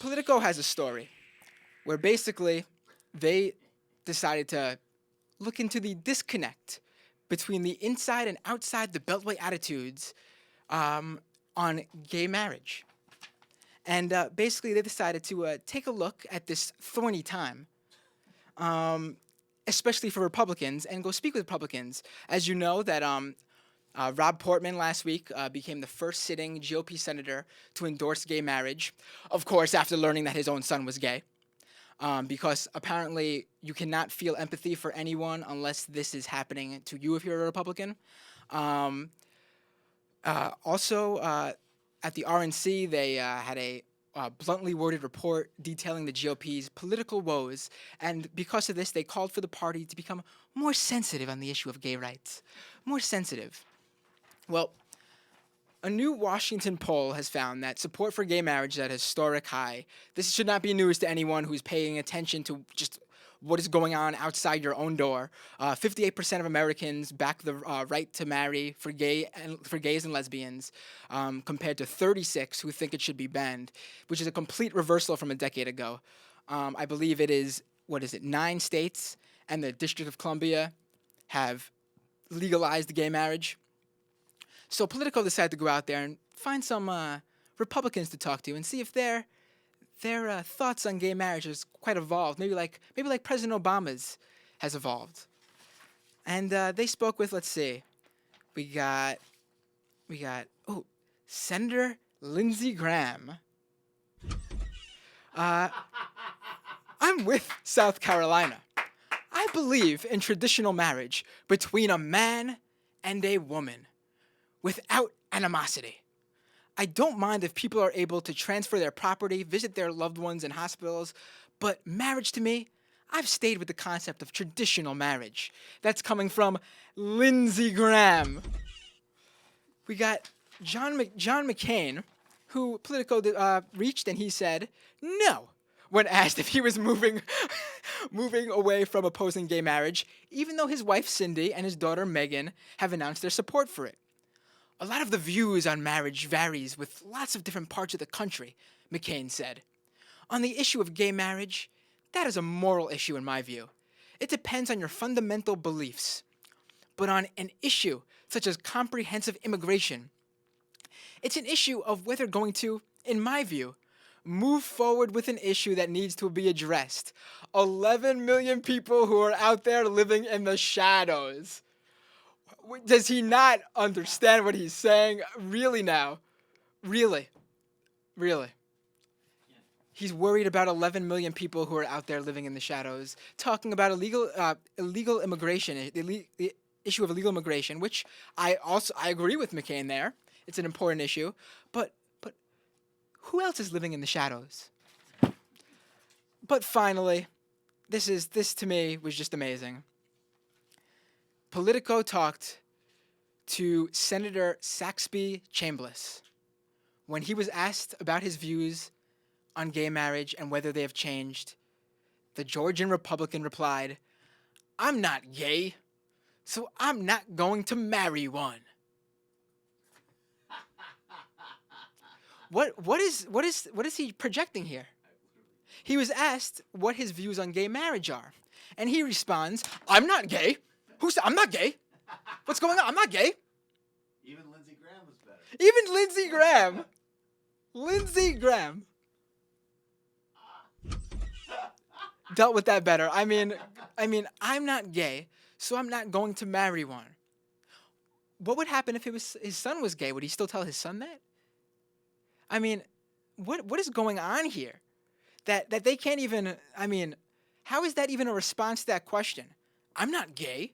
Politico has a story where basically they decided to look into the disconnect between the inside and outside the Beltway attitudes on gay marriage. And basically, they decided to take a look at this thorny time, especially for Republicans, and go speak with Republicans. As you know, that Rob Portman last week became the first sitting GOP senator to endorse gay marriage, of course, after learning that his own son was gay. Because apparently you cannot feel empathy for anyone unless this is happening to you if you're a Republican. Also, at the RNC, they had a bluntly worded report detailing the GOP's political woes, and because of this, they called for the party to become more sensitive on the issue of gay rights. More sensitive. Well, a new Washington poll has found that support for gay marriage is at a historic high. This should not be news to anyone who's paying attention to just what is going on outside your own door. 58% of Americans back the right to marry for gays and lesbians, compared to 36 who think it should be banned, which is a complete reversal from a decade ago. I believe it is 9 states and the District of Columbia have legalized gay marriage. So Politico decided to go out there and find some Republicans to talk to and see if their thoughts on gay marriage is quite evolved. Maybe like President Obama's has evolved. And they spoke with, let's see, we got Senator Lindsey Graham. I'm with South Carolina. I believe in traditional marriage between a man and a woman, without animosity. I don't mind if people are able to transfer their property, visit their loved ones in hospitals, but marriage to me, I've stayed with the concept of traditional marriage. That's coming from Lindsey Graham. We got John McCain, who Politico reached, and he said no when asked if he was moving away from opposing gay marriage, even though his wife Cindy and his daughter Megan have announced their support for it. A lot of the views on marriage varies with lots of different parts of the country, McCain said. On the issue of gay marriage, that is a moral issue in my view. It depends on your fundamental beliefs. But on an issue such as comprehensive immigration, it's an issue of whether going to, in my view, move forward with an issue that needs to be addressed. 11 million people who are out there living in the shadows. Does he not understand what he's saying? Really now? Really? He's worried about 11 million people who are out there living in the shadows, talking about illegal immigration, the issue of illegal immigration, which I agree with McCain there. It's an important issue, but who else is living in the shadows? But finally, this to me was just amazing. Politico talked to Senator Saxby Chambliss when he was asked about his views on gay marriage and whether they have changed. The Georgian Republican replied, "I'm not gay, so I'm not going to marry one." What is he projecting here? He was asked what his views on gay marriage are, and he responds, "I'm not gay. Who said I'm not gay? What's going on? I'm not gay." Even Lindsey Graham was better. Even Lindsey Graham. Lindsey Graham dealt with that better. I mean, I'm not gay, so I'm not going to marry one. What would happen if his son was gay? Would he still tell his son that? I mean, what is going on here? That they can't even, how is that even a response to that question? I'm not gay.